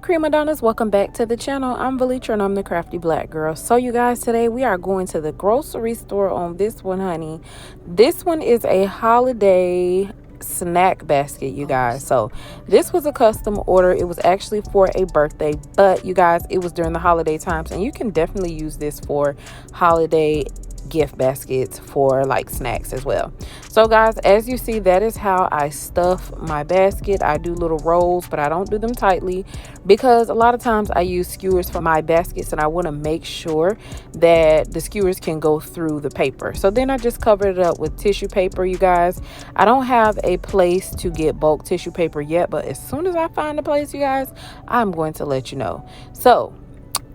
Crea'Madonas, welcome back to the channel. I'm Valitra and I'm the crafty black girl. So you guys, today we are going to the grocery store on this one, honey. This one is a holiday snack basket, you guys. So this was a custom order. It was actually for a birthday, but you guys, it was during the holiday times, and you can definitely use this for holiday gift baskets for like snacks as well. So guys, as you see, that is how I stuff my basket. I do little rolls, but I don't do them tightly because a lot of times I use skewers for my baskets and I want to make sure that the skewers can go through the paper. So then I just cover it up with tissue paper, you guys. I don't have a place to get bulk tissue paper yet, but as soon as I find a place, you guys, I'm going to let you know. So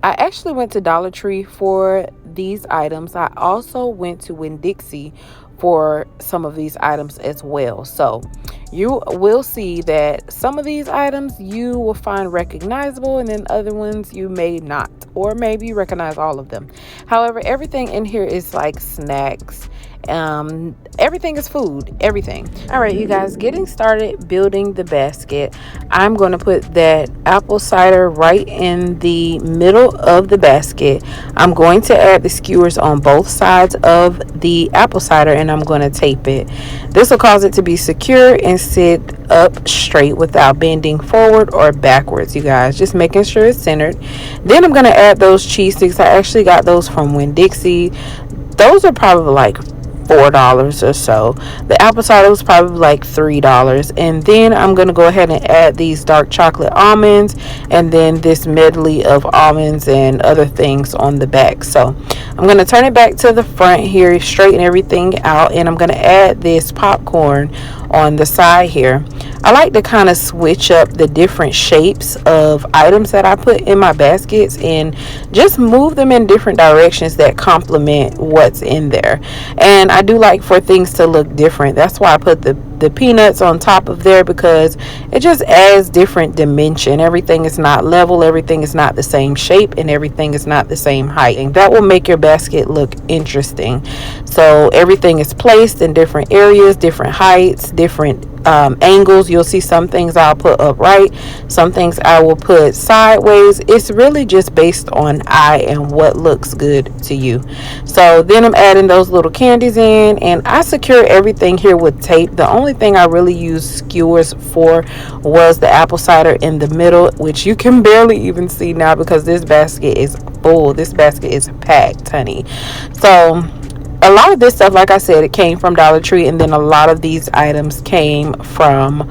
I actually went to Dollar Tree for these items. I also went to Winn-Dixie for some of these items as well. So you will see that some of these items you will find recognizable, and then other ones you may not, or maybe you recognize all of them. However, everything in here is like snacks. Everything is food, everything. All right, you guys, getting started building the basket. I'm going to put that apple cider right in the middle of the basket. I'm going to add the skewers on both sides of the apple cider, and I'm going to tape it. This will cause it to be secure and sit up straight without bending forward or backwards, you guys. Just making sure it's centered. Then I'm going to add those cheese sticks. I actually got those from Winn-Dixie. Those are probably like $4 or so. The apple cider was probably like $3. And then I'm going to go ahead and add these dark chocolate almonds, and then this medley of almonds and other things on the back. So I'm going to turn it back to the front here, straighten everything out, and I'm going to add this popcorn on the side here. I like to kind of switch up the different shapes of items that I put in my baskets and just move them in different directions that complement what's in there. And I do like for things to look different. That's why I put the peanuts on top of there, because it just adds different dimension. Everything is not level, everything is not the same shape, and everything is not the same height, and that will make your basket look interesting. So everything is placed in different areas, different heights, different angles. You'll see some things I'll put upright, some things I will put sideways. It's really just based on eye and what looks good to you. So then I'm adding those little candies in, and I secure everything here with tape. The only thing I really used skewers for was the apple cider in the middle, which you can barely even see now because this basket is full. This basket is packed, honey. So a lot of this stuff, like I said, it came from Dollar Tree, and then a lot of these items came from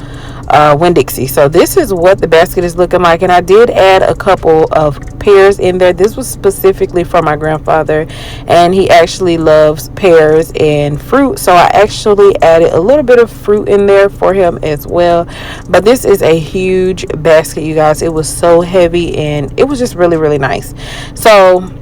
Winn-Dixie. So this is what the basket is looking like, and I did add a couple of pears in there. This was specifically for my grandfather, and he actually loves pears and fruit, so I actually added a little bit of fruit in there for him as well. But this is a huge basket, you guys. It was so heavy, and it was just really, really nice. So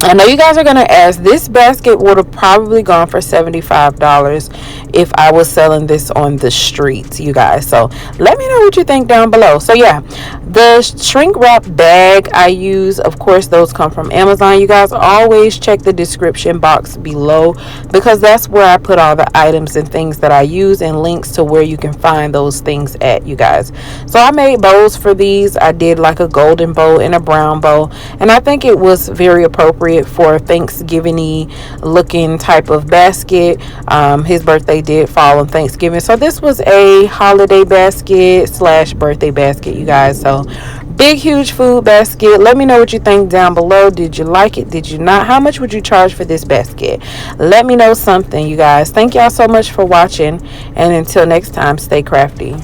I know you guys are going to ask, this basket would have probably gone for $75 if I was selling this on the streets, you guys. So let me know what you think down below. So yeah, the shrink wrap bag I use, of course, those come from Amazon. You guys always check the description box below, because that's where I put all the items and things that I use, and links to where you can find those things at, you guys. So I made bows for these. I did like a golden bow and a brown bow, and I think it was very appropriate for Thanksgiving-y looking type of basket. His birthday did fall on Thanksgiving, so this was a holiday basket slash birthday basket, you guys. So big, huge food basket. Let me know what you think down below. Did you like it? Did you not? How much would you charge for this basket? Let me know something, you guys. Thank y'all so much for watching, and until next time, stay crafty.